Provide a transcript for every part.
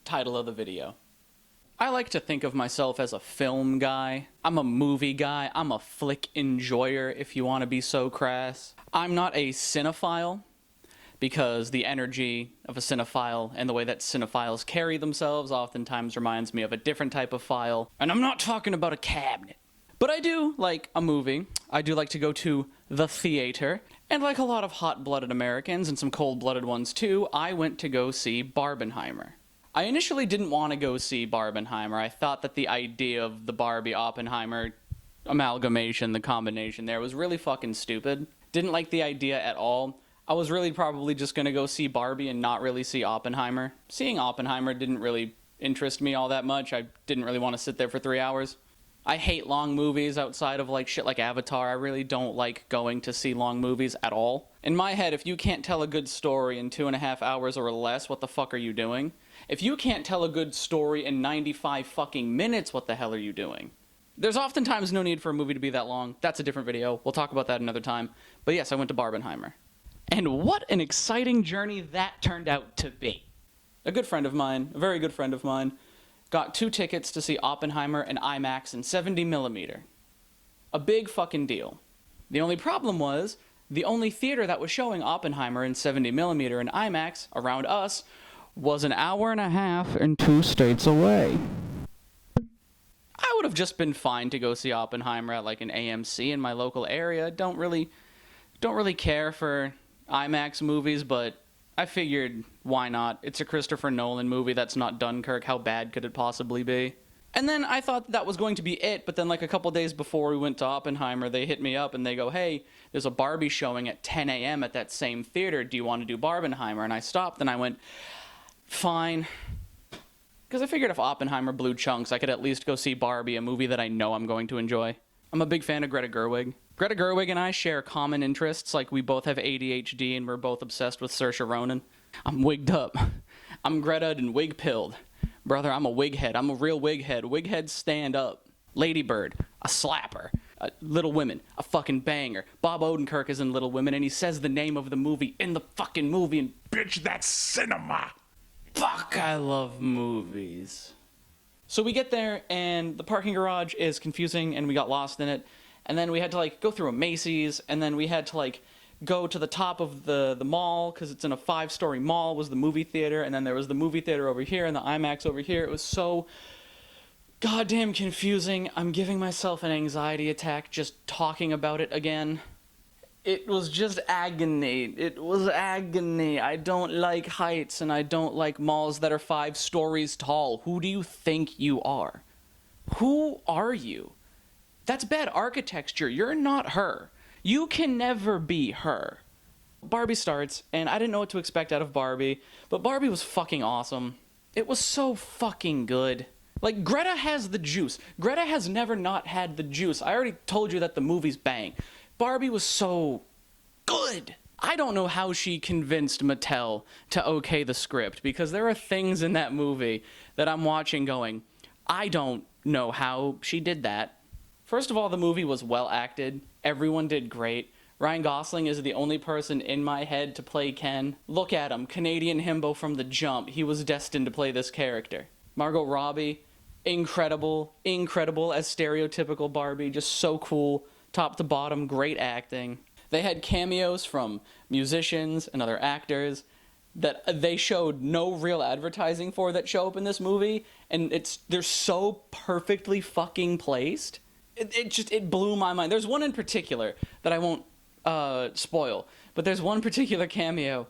title of the video. I like to think of myself as a film guy. I'm a movie guy. I'm a flick enjoyer, if you want to be so crass. I'm not a cinephile, because the energy of a cinephile and the way that cinephiles carry themselves oftentimes reminds me of a different type of file. And I'm not talking about a cabinet. But I do like a movie. I do like to go to the theater. And like a lot of hot-blooded Americans, and some cold-blooded ones too, I went to go see Barbenheimer. I initially didn't want to go see Barbenheimer. I thought that the idea of the Barbie Oppenheimer amalgamation, the combination there, was really fucking stupid. Didn't like the idea at all. I was really probably just gonna go see Barbie and not really see Oppenheimer. Seeing Oppenheimer didn't really interest me all that much. I didn't really want to sit there for 3 hours. I hate long movies outside of like shit like Avatar. I really don't like going to see long movies at all. In my head, if you can't tell a good story in 2.5 hours or less, what the fuck are you doing? If you can't tell a good story in 95 fucking minutes, what the hell are you doing? There's oftentimes no need for a movie to be that long. That's a different video. We'll talk about that another time. But yes, I went to Barbenheimer. And what an exciting journey that turned out to be. A good friend of mine, a very good friend of mine, got 2 tickets to see Oppenheimer and IMAX in 70mm. A big fucking deal. The only problem was, the only theater that was showing Oppenheimer in 70mm and IMAX around us was an hour and a half and 2 states away. I would have just been fine to go see Oppenheimer at like an AMC in my local area. Don't really care for IMAX movies, but I figured, why not? It's a Christopher Nolan movie that's not Dunkirk. How bad could it possibly be? And then I thought that was going to be it, but then like a couple days before we went to Oppenheimer, they hit me up and they go, hey, there's a Barbie showing at 10 a.m. at that same theater. Do you want to do Barbenheimer? And I stopped and I went, fine. Because I figured if Oppenheimer blew chunks, I could at least go see Barbie, a movie that I know I'm going to enjoy. I'm a big fan of Greta Gerwig. Greta Gerwig and I share common interests, like we both have ADHD and we're both obsessed with Saoirse Ronan. I'm wigged up. I'm Greta'd and wig-pilled. Brother, I'm a wighead. I'm a real wighead. Wigheads stand up. Lady Bird, a slapper. Little Women, a fucking banger. Bob Odenkirk is in Little Women and he says the name of the movie in the fucking movie and bitch, that's cinema. Fuck, I love movies. So we get there and the parking garage is confusing and we got lost in it. And then we had to like go through a Macy's, and then we had to like go to the top of the mall, because it's in a 5-story mall, was the movie theater, and then there was the movie theater over here and the IMAX over here. It was so goddamn confusing. I'm giving myself an anxiety attack just talking about it again. It was just agony. It was agony. I don't like heights, and I don't like malls that are 5 stories tall. Who do you think you are? Who are you? That's bad architecture. You're not her. You can never be her. Barbie starts, and I didn't know what to expect out of Barbie, but Barbie was fucking awesome. It was so fucking good. Like, Greta has the juice. Greta has never not had the juice. I already told you that the movie's bang. Barbie was so good. I don't know how she convinced Mattel to okay the script, because there are things in that movie that I'm watching going, I don't know how she did that. First of all, the movie was well acted. Everyone did great. Ryan Gosling is the only person in my head to play Ken. Look at him, Canadian himbo from the jump. He was destined to play this character. Margot Robbie, incredible as stereotypical Barbie. Just so cool, top to bottom, great acting. They had cameos from musicians and other actors that they showed no real advertising for that show up in this movie, and they're so perfectly fucking placed. It blew my mind. There's one in particular that I won't spoil, but there's one particular cameo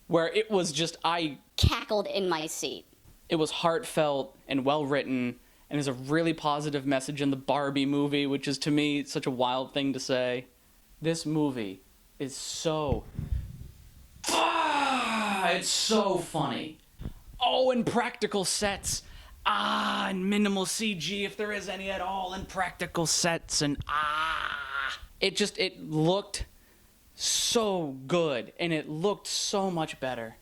where it was just, I cackled in my seat. It was heartfelt and well written, and there's a really positive message in the Barbie movie, which is to me such a wild thing to say. This movie is so... it's so funny. Oh, and practical sets. And minimal CG, if there is any at all, and practical sets, and it looked so good, and it looked so much better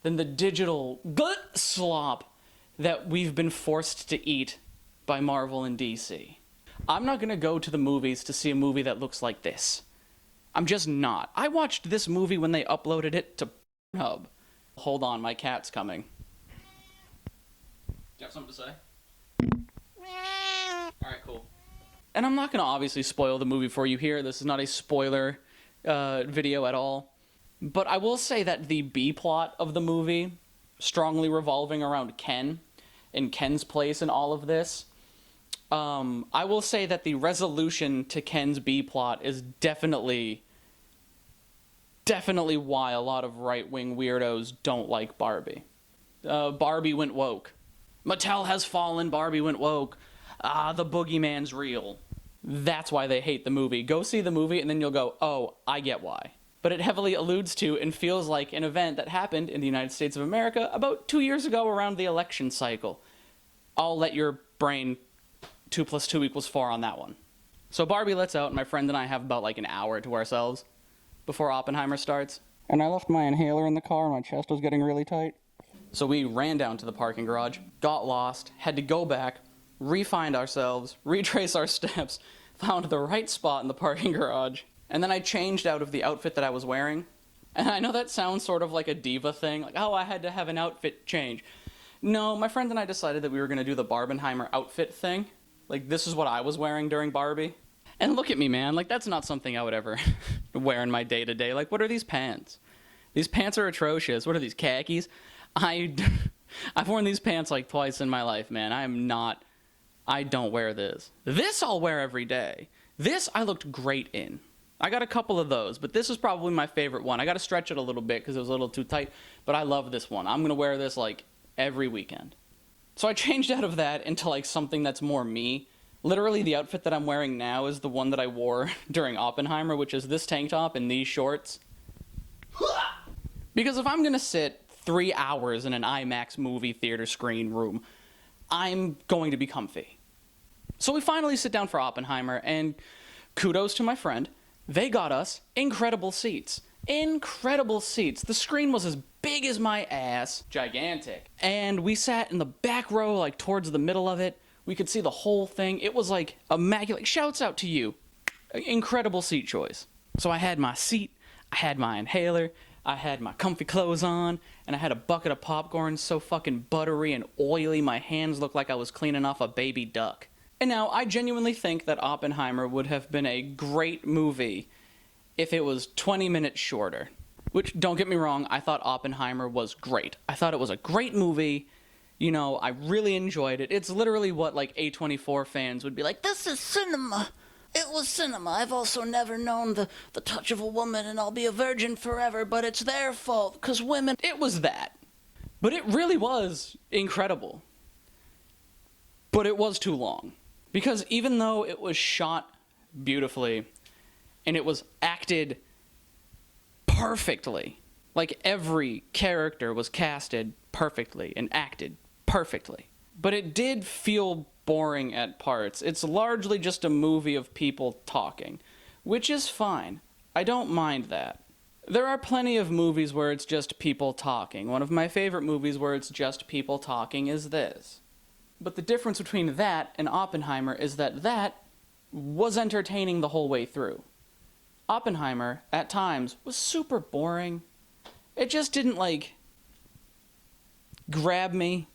than the digital slop that we've been forced to eat by Marvel and DC. I'm not gonna go to the movies to see a movie that looks like this. I'm just not. I watched this movie when they uploaded it to Pornhub. Hold on, my cat's coming. you have something to say? Alright, cool. And I'm not going to obviously spoil the movie for you here. This is not a spoiler video at all. But I will say that the B plot of the movie, strongly revolving around Ken, and Ken's place in all of this, I will say that the resolution to Ken's B plot is definitely why a lot of right-wing weirdos don't like Barbie. Barbie went woke. Mattel has fallen, Barbie went woke. The boogeyman's real. That's why they hate the movie. Go see the movie and then you'll go, oh, I get why. But it heavily alludes to and feels like an event that happened in the United States of America about 2 years ago around the election cycle. I'll let your brain 2 + 2 = 4 on that one. So Barbie lets out, and my friend and I have about like an hour to ourselves before Oppenheimer starts. And I left my inhaler in the car and my chest was getting really tight. So we ran down to the parking garage, got lost, had to go back, re-find ourselves, retrace our steps, found the right spot in the parking garage, and then I changed out of the outfit that I was wearing. And I know that sounds sort of like a diva thing, like, oh, I had to have an outfit change. No, my friend and I decided that we were going to do the Barbenheimer outfit thing. Like, this is what I was wearing during Barbie. And look at me, man, like, that's not something I would ever wear in my day-to-day. Like, what are these pants? These pants are atrocious. What are these, khakis? I've worn these pants like twice in my life, man. I don't wear this. This I'll wear every day. This I looked great in. I got a couple of those, but this is probably my favorite one. I got to stretch it a little bit because it was a little too tight, but I love this one. I'm going to wear this like every weekend. So I changed out of that into like something that's more me. Literally the outfit that I'm wearing now is the one that I wore during Oppenheimer, which is this tank top and these shorts. Because if I'm going to sit 3 hours in an IMAX movie theater screen room, I'm going to be comfy. So we finally sit down for Oppenheimer, and kudos to my friend. They got us incredible seats. Incredible seats. The screen was as big as my ass. Gigantic. And we sat in the back row, like towards the middle of it. We could see the whole thing. It was like immaculate. Shouts out to you. Incredible seat choice. So I had my seat, I had my inhaler, I had my comfy clothes on, and I had a bucket of popcorn so fucking buttery and oily my hands looked like I was cleaning off a baby duck. And now, I genuinely think that Oppenheimer would have been a great movie if it was 20 minutes shorter. Which, don't get me wrong, I thought Oppenheimer was great. I thought it was a great movie. You know, I really enjoyed it. It's literally what, like, A24 fans would be like, this is cinema. It was cinema. I've also never known the touch of a woman and I'll be a virgin forever, but it's their fault, because women... It was that. But it really was incredible. But it was too long. Because even though it was shot beautifully, and it was acted perfectly, like every character was casted perfectly and acted perfectly, but it did feel boring at parts. It's largely just a movie of people talking, which is fine. I don't mind that. There are plenty of movies where it's just people talking. One of my favorite movies where it's just people talking is this. But the difference between that and Oppenheimer is that that was entertaining the whole way through. Oppenheimer, at times, was super boring. It just didn't, like, grab me.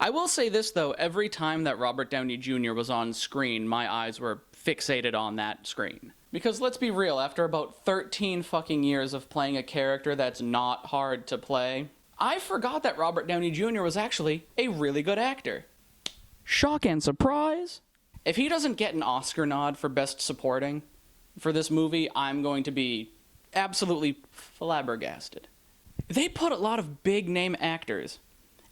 I will say this, though, every time that Robert Downey Jr. was on screen, my eyes were fixated on that screen. Because let's be real, after about 13 fucking years of playing a character that's not hard to play, I forgot that Robert Downey Jr. was actually a really good actor. Shock and surprise! If he doesn't get an Oscar nod for Best Supporting for this movie, I'm going to be absolutely flabbergasted. They put a lot of big-name actors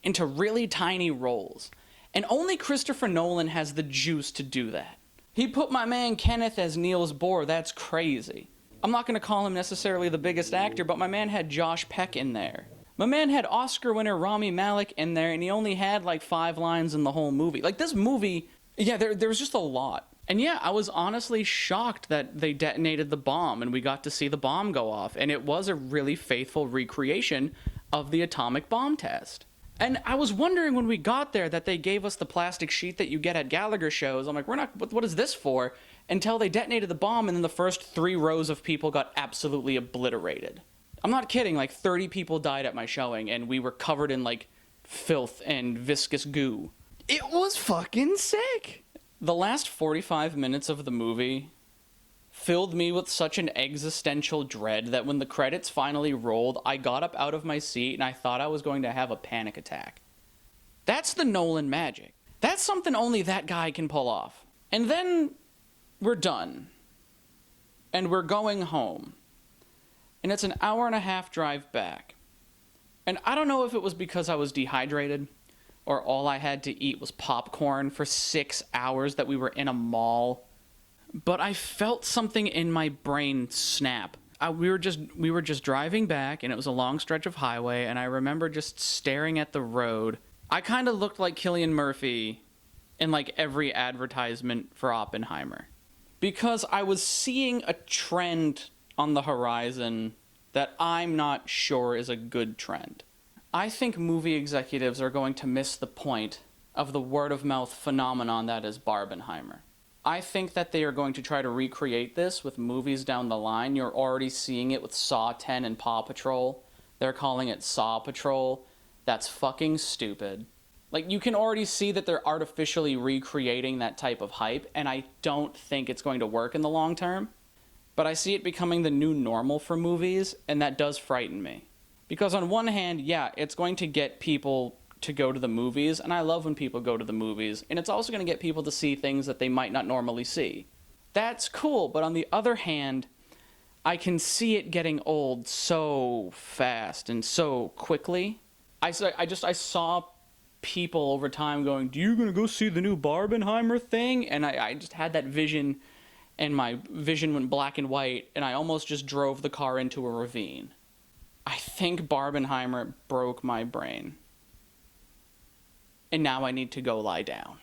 into really tiny roles, and only Christopher Nolan has the juice to do that. He put my man Kenneth as Niels Bohr. That's crazy. I'm not going to call him necessarily the biggest actor, but my man had Josh Peck in there. My man had Oscar winner Rami Malek in there, and he only had like 5 lines in the whole movie. Like, this movie, yeah, there was just a lot. And yeah, I was honestly shocked that they detonated the bomb, and we got to see the bomb go off, and it was a really faithful recreation of the atomic bomb test. And I was wondering when we got there that they gave us the plastic sheet that you get at Gallagher shows. I'm like, what is this for? Until they detonated the bomb, and then the first 3 rows of people got absolutely obliterated. I'm not kidding, like 30 people died at my showing, and we were covered in like filth and viscous goo. It was fucking sick. The last 45 minutes of the movie filled me with such an existential dread that when the credits finally rolled, I got up out of my seat and I thought I was going to have a panic attack. That's the Nolan magic. That's something only that guy can pull off. And then we're done. And we're going home. And it's an hour-and-a-half drive back. And I don't know if it was because I was dehydrated or all I had to eat was popcorn for 6 hours that we were in a mall. But I felt something in my brain snap. We were just driving back, and it was a long stretch of highway, and I remember just staring at the road. I kind of looked like Cillian Murphy in like every advertisement for Oppenheimer. Because I was seeing a trend on the horizon that I'm not sure is a good trend. I think movie executives are going to miss the point of the word-of-mouth phenomenon that is Barbenheimer. I think that they are going to try to recreate this with movies down the line. You're already seeing it with Saw 10 and Paw Patrol. They're calling it Saw Patrol. That's fucking stupid. Like, you can already see that they're artificially recreating that type of hype, and I don't think it's going to work in the long term. But I see it becoming the new normal for movies, and that does frighten me. Because on one hand, yeah, it's going to get people to go to the movies, and I love when people go to the movies, and it's also going to get people to see things that they might not normally see. That's cool, but on the other hand, I can see it getting old so fast and so quickly. I saw people over time going, "Do you gonna go see the new Barbenheimer thing?" And I just had that vision, and my vision went black and white, and I almost just drove the car into a ravine. I think Barbenheimer broke my brain. And now I need to go lie down.